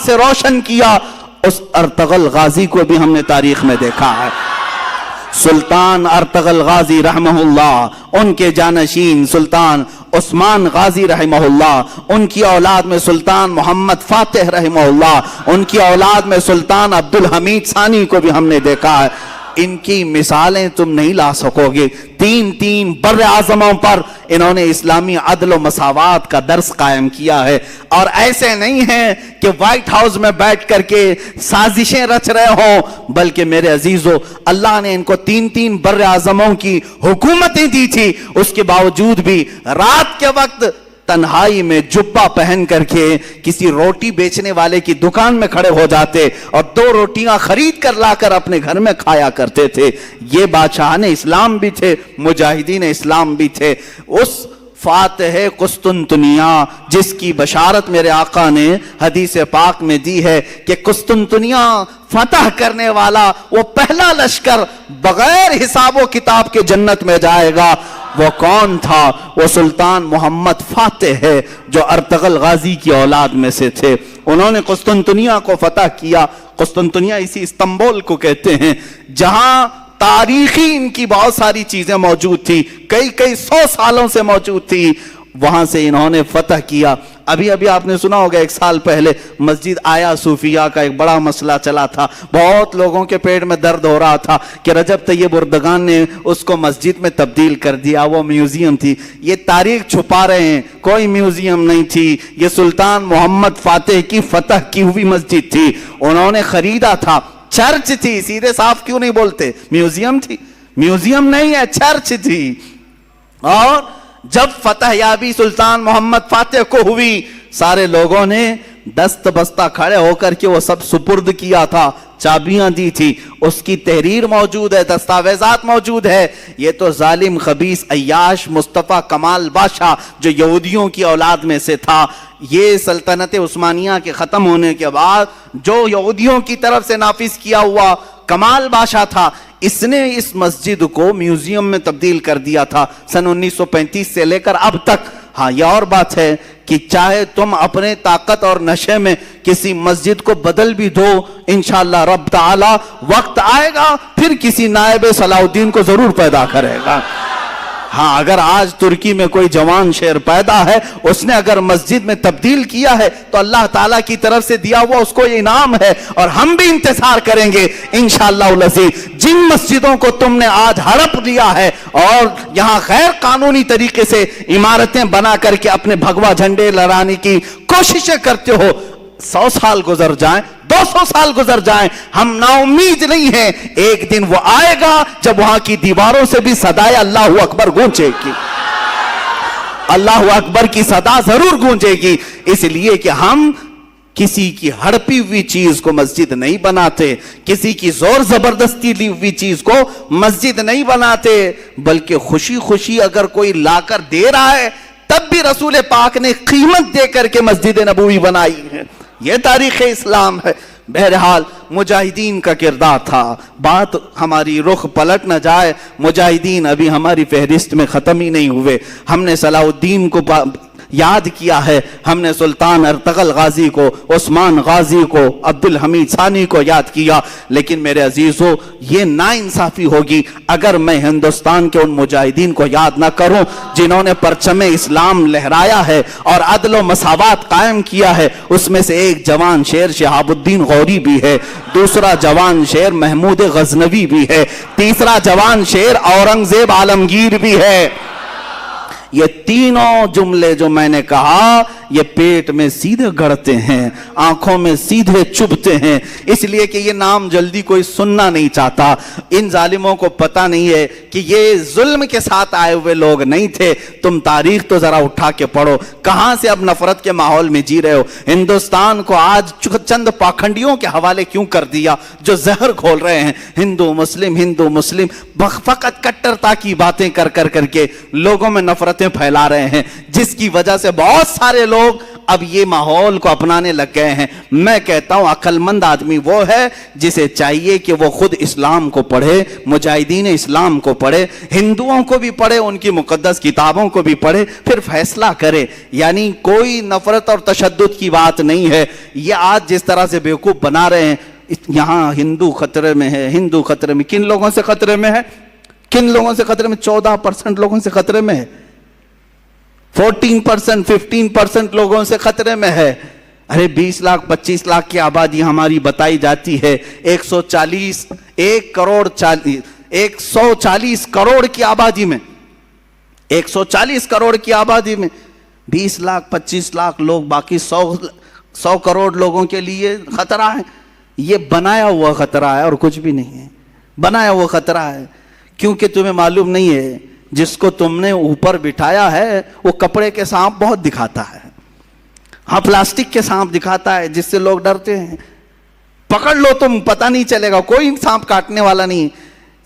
سے روشن کیا، اس ارطغرل غازی کو بھی ہم نے تاریخ میں دیکھا ہے۔ سلطان ارطغرل غازی رحمہ اللہ، ان کے جانشین سلطان عثمان غازی رحمہ اللہ، ان کی اولاد میں سلطان محمد فاتح رحمہ اللہ، ان کی اولاد میں سلطان عبدالحمید ثانی کو بھی ہم نے دیکھا ہے۔ ان کی مثالیں تم نہیں لا سکو گے۔ تین بر اعظموں پر انہوں نے اسلامی عدل و مساوات کا درس قائم کیا ہے، اور ایسے نہیں ہیں کہ وائٹ ہاؤس میں بیٹھ کر کے سازشیں رچ رہے ہوں، بلکہ میرے عزیزو اللہ نے ان کو تین بر اعظموں کی حکومتیں دی تھی، اس کے باوجود بھی رات کے وقت تنہائی میں جبہ پہن کر کے کسی روٹی بیچنے والے کی دکان میں کھڑے ہو جاتے اور 2 روٹیاں خرید کر لا کر اپنے گھر میں کھایا کرتے تھے۔ یہ بادشاہان اسلام بھی تھے، مجاہدین اسلام بھی تھے۔ اس فاتح قسطنطنیہ جس کی بشارت میرے آقا نے حدیث پاک میں دی ہے کہ قسطنطنیہ فتح کرنے والا وہ پہلا لشکر بغیر حساب و کتاب کے جنت میں جائے گا، وہ کون تھا؟ وہ سلطان محمد فاتح ہے جو ارطغرل غازی کی اولاد میں سے تھے۔ انہوں نے قسطنطنیہ کو فتح کیا۔ قسطنطنیہ اسی استنبول کو کہتے ہیں جہاں تاریخی ان کی بہت ساری چیزیں موجود تھی، کئی 100 سالوں سے موجود تھی، وہاں سے انہوں نے فتح کیا۔ ابھی آپ نے سنا ہوگا 1 سال پہلے مسجد آیا صوفیہ کا ایک بڑا مسئلہ چلا تھا، بہت لوگوں کے پیٹ میں درد ہو رہا تھا کہ رجب طیب اردگان نے اس کو مسجد میں تبدیل کر دیا، وہ میوزیم تھی۔ یہ تاریخ چھپا رہے ہیں، کوئی میوزیم نہیں تھی، یہ سلطان محمد فاتح کی فتح کی ہوئی مسجد تھی، انہوں نے خریدا تھا، چرچ تھی، سیدھے صاف کیوں نہیں بولتے؟ میوزیم تھی؟ میوزیم نہیں ہے، چرچ تھی۔ اور جب فتح یابی سلطان محمد فاتح کو ہوئی، سارے لوگوں نے دست بستہ کھڑے ہو کر کے وہ سب سپرد کیا تھا، چابیاں دی تھی، اس کی تحریر موجود ہے، دستاویزات موجود ہے۔ یہ تو ظالم خبیث عیاش مصطفیٰ کمال بادشاہ جو یہودیوں کی اولاد میں سے تھا، یہ سلطنت عثمانیہ کے ختم ہونے کے بعد جو یہودیوں کی طرف سے نافذ کیا ہوا کمال بادشاہ تھا، اس نے اس مسجد کو میوزیم میں تبدیل کر دیا تھا سن 1935 سے لے کر اب تک۔ ہاں یہ اور بات ہے کہ چاہے تم اپنے طاقت اور نشے میں کسی مسجد کو بدل بھی دو، انشاءاللہ رب تعالی وقت آئے گا پھر کسی نائب صلاح الدین کو ضرور پیدا کرے گا۔ ہاں اگر آج ترکی میں کوئی جوان شیر پیدا ہے، اس نے اگر مسجد میں تبدیل کیا ہے تو اللہ تعالیٰ کی طرف سے دیا ہوا اس کو یہ انعام ہے، اور ہم بھی انتظار کریں گے انشاءاللہ العزیز۔ جن مسجدوں کو تم نے آج ہڑپ لیا ہے اور یہاں غیر قانونی طریقے سے عمارتیں بنا کر کے اپنے بھگوا جھنڈے لہرانے کی کوششیں کرتے ہو، 100 سال گزر جائیں، 200 سال گزر جائیں، ہم نا امید نہیں ہیں، ایک دن وہ آئے گا جب وہاں کی دیواروں سے بھی صدائے اللہ اکبر گونجے گی، اللہ اکبر کی صدا ضرور گونجے گی۔ اس لیے کہ ہم کسی کی ہڑپی ہوئی چیز کو مسجد نہیں بناتے، کسی کی زور زبردستی لی ہوئی چیز کو مسجد نہیں بناتے، بلکہ خوشی خوشی اگر کوئی لا کر دے رہا ہے تب بھی رسول پاک نے قیمت دے کر کے مسجد نبوی بنائی ہے۔ یہ تاریخ اسلام ہے۔ بہرحال مجاہدین کا کردار تھا، بات ہماری رخ پلٹ نہ جائے، مجاہدین ابھی ہماری فہرست میں ختم ہی نہیں ہوئے۔ ہم نے صلاح الدین کو یاد کیا ہے، ہم نے سلطان ارطغرل غازی کو، عثمان غازی کو، عبدالحمید ثانی کو یاد کیا، لیکن میرے عزیزو یہ ناانصافی ہوگی اگر میں ہندوستان کے ان مجاہدین کو یاد نہ کروں جنہوں نے پرچم اسلام لہرایا ہے اور عدل و مساوات قائم کیا ہے۔ اس میں سے ایک جوان شیر شہاب الدین غوری بھی ہے، دوسرا جوان شیر محمود غزنوی بھی ہے، تیسرا جوان شیر اورنگزیب عالمگیر بھی ہے۔ یہ تینوں جملے جو میں نے کہا یہ پیٹ میں سیدھے گڑتے ہیں، آنکھوں میں سیدھے چبھتے ہیں، اس لیے کہ یہ نام جلدی کوئی سننا نہیں چاہتا۔ ان ظالموں کو پتہ نہیں ہے کہ یہ ظلم کے ساتھ آئے ہوئے لوگ نہیں تھے۔ تم تاریخ تو ذرا اٹھا کے پڑھو، کہاں سے اب نفرت کے ماحول میں جی رہے ہو؟ ہندوستان کو آج چند پاکھنڈیوں کے حوالے کیوں کر دیا جو زہر گھول رہے ہیں؟ ہندو مسلم فقط کٹرتا کی باتیں کر کے لوگوں میں نفرتیں پھیلا رہے ہیں، جس کی وجہ سے بہت سارے لوگ اب یہ ماحول کو اپنانے لگ گئے ہیں. میں کہتا ہوں عقل مند آدمی وہ ہے جسے چاہیے کہ وہ خود اسلام کو پڑھے, مجاہدین اسلام کو پڑھے, ہندوؤں کو بھی پڑھے, ان کی مقدس کتابوں کو بھی پڑھے, پھر فیصلہ کرے. یعنی کوئی نفرت اور تشدد کی بات نہیں ہے. یہ آج جس طرح سے بیوقوف بنا رہے ہیں, یہاں ہندو خطرے میں ہے, ہندو خطرے میں, کن لوگوں سے خطرے میں ہے, کن لوگوں سے خطرے میں؟ 14% لوگوں سے خطرے میں ہے, 14%, 15% لوگوں سے خطرے میں ہے. ارے 20 لاکھ 25 لاکھ کی آبادی ہماری بتائی جاتی ہے. 140 کروڑ کی آبادی میں, 140 کروڑ کی آبادی میں 20 لاکھ 25 لاکھ لوگ, باقی 100 کروڑ لوگوں کے لیے خطرہ ہے. یہ بنایا ہوا خطرہ ہے اور کچھ بھی نہیں ہے. بنایا ہوا خطرہ ہے کیونکہ تمہیں معلوم نہیں ہے جس کو تم نے اوپر بٹھایا ہے وہ کپڑے کے سانپ بہت دکھاتا ہے. ہاں, پلاسٹک کے سانپ دکھاتا ہے جس سے لوگ ڈرتے ہیں. پکڑ لو تم, پتہ نہیں چلے گا, کوئی سانپ کاٹنے والا نہیں.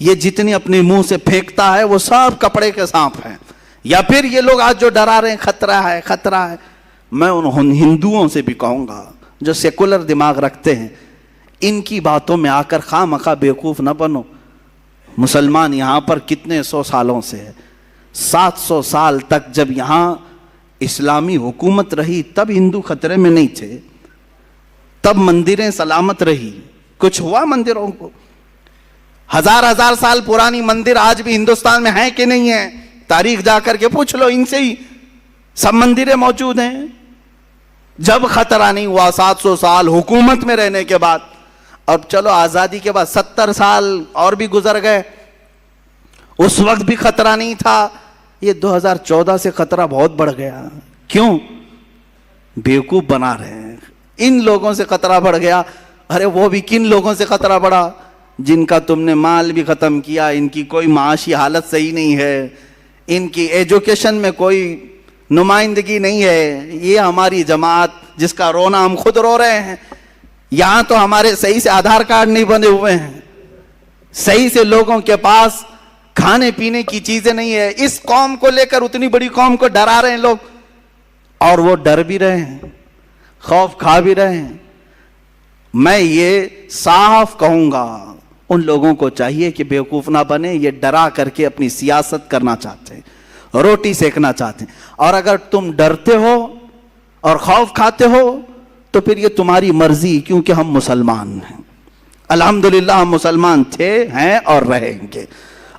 یہ جتنی اپنے منہ سے پھینکتا ہے وہ سب کپڑے کے سانپ ہیں. یا پھر یہ لوگ آج جو ڈرا رہے ہیں خطرہ ہے خطرہ ہے, میں ان ہندوؤں سے بھی کہوں گا جو سیکولر دماغ رکھتے ہیں, ان کی باتوں میں آ کر خواہ مخواہ بیوقوف نہ بنو. مسلمان یہاں پر کتنے 100 سالوں سے ہے, 700 سال تک جب یہاں اسلامی حکومت رہی تب ہندو خطرے میں نہیں تھے, تب مندریں سلامت رہی. کچھ ہوا مندروں کو؟ 1000 سال پرانی مندر آج بھی ہندوستان میں ہیں کہ نہیں ہیں؟ تاریخ جا کر کے پوچھ لو, ان سے ہی سب مندریں موجود ہیں. جب خطرہ نہیں ہوا 700 سال حکومت میں رہنے کے بعد, اب چلو آزادی کے بعد 70 سال اور بھی گزر گئے, اس وقت بھی خطرہ نہیں تھا. یہ 2014 سے خطرہ بہت بڑھ گیا. کیوں؟ بیوقوف بنا رہے ہیں. ان لوگوں سے خطرہ بڑھ گیا. ارے وہ بھی کن لوگوں سے خطرہ بڑھا؟ جن کا تم نے مال بھی ختم کیا, ان کی کوئی معاشی حالت صحیح نہیں ہے, ان کی ایجوکیشن میں کوئی نمائندگی نہیں ہے. یہ ہماری جماعت جس کا رونا ہم خود رو رہے ہیں. یہاں تو ہمارے صحیح سے آدھار کارڈ نہیں بنے ہوئے ہیں, صحیح سے لوگوں کے پاس کھانے پینے کی چیزیں نہیں ہے. اس قوم کو لے کر اتنی بڑی قوم کو ڈرا رہے ہیں لوگ, اور وہ ڈر بھی رہے ہیں, خوف کھا بھی رہے ہیں. میں یہ صاف کہوں گا, ان لوگوں کو چاہیے کہ بیوقوف نہ بنے. یہ ڈرا کر کے اپنی سیاست کرنا چاہتے ہیں, روٹی سیکنا چاہتے ہیں. اور اگر تم ڈرتے ہو اور خوف کھاتے ہو تو پھر یہ تمہاری مرضی, کیونکہ ہم مسلمان ہیں. الحمدللہ ہم مسلمان تھے, ہیں اور رہیں گے.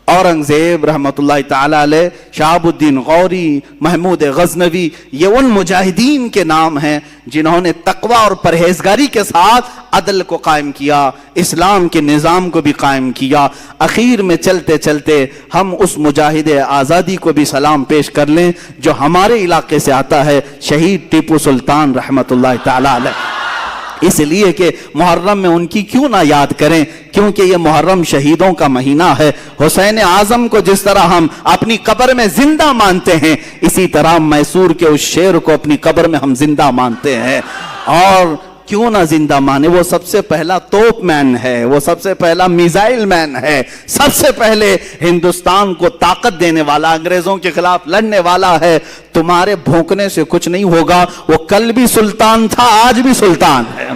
اورنگزیب رحمت اللہ تعالی علیہ, شہاب الدین غوری, محمود غزنوی, یہ ان مجاہدین کے نام ہیں جنہوں نے تقوی اور پرہیزگاری کے ساتھ عدل کو قائم کیا, اسلام کے نظام کو بھی قائم کیا. اخیر میں چلتے چلتے ہم اس مجاہد آزادی کو بھی سلام پیش کر لیں جو ہمارے علاقے سے آتا ہے, شہید ٹیپو سلطان رحمت اللہ تعالی علیہ. اس لیے کہ محرم میں ان کی کیوں نہ یاد کریں, کیونکہ یہ محرم شہیدوں کا مہینہ ہے. حسین اعظم کو جس طرح ہم اپنی قبر میں زندہ مانتے ہیں, اسی طرح میسور کے اس شیر کو اپنی قبر میں ہم زندہ مانتے ہیں. اور کیوں نہ زندہ مانے, وہ سب سے پہلا توپ مین ہے, وہ سب سے پہلا میزائل مین ہے, سب سے پہلے ہندوستان کو طاقت دینے والا, انگریزوں کے خلاف لڑنے والا ہے. تمہارے بھونکنے سے کچھ نہیں ہوگا. وہ کل بھی سلطان تھا, آج بھی سلطان ہے,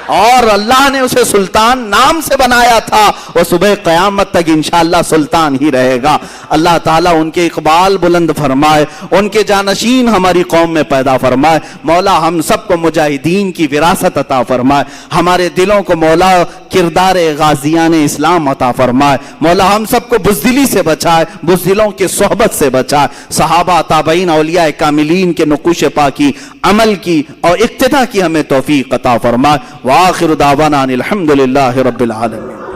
اور اللہ نے اسے سلطان نام سے بنایا تھا, وہ صبح قیامت تک انشاءاللہ سلطان ہی رہے گا. اللہ تعالیٰ ان کے اقبال بلند فرمائے, ان کے جانشین ہماری قوم میں پیدا فرمائے. مولا ہم سب کو مجاہدین کی وراثت عطا فرمائے. ہمارے دلوں کو مولا کردار غازیان اسلام عطا فرمائے. مولا ہم سب کو بزدلی سے بچائے, بزدلوں کی صحبت سے بچائے. صحابہ تابعین اولیاء کاملین کے نقوش پاکی عمل کی اور اقتداء کی ہمیں توفیق عطا فرمائے. وآخر دعوانا الحمدللہ رب العالمین.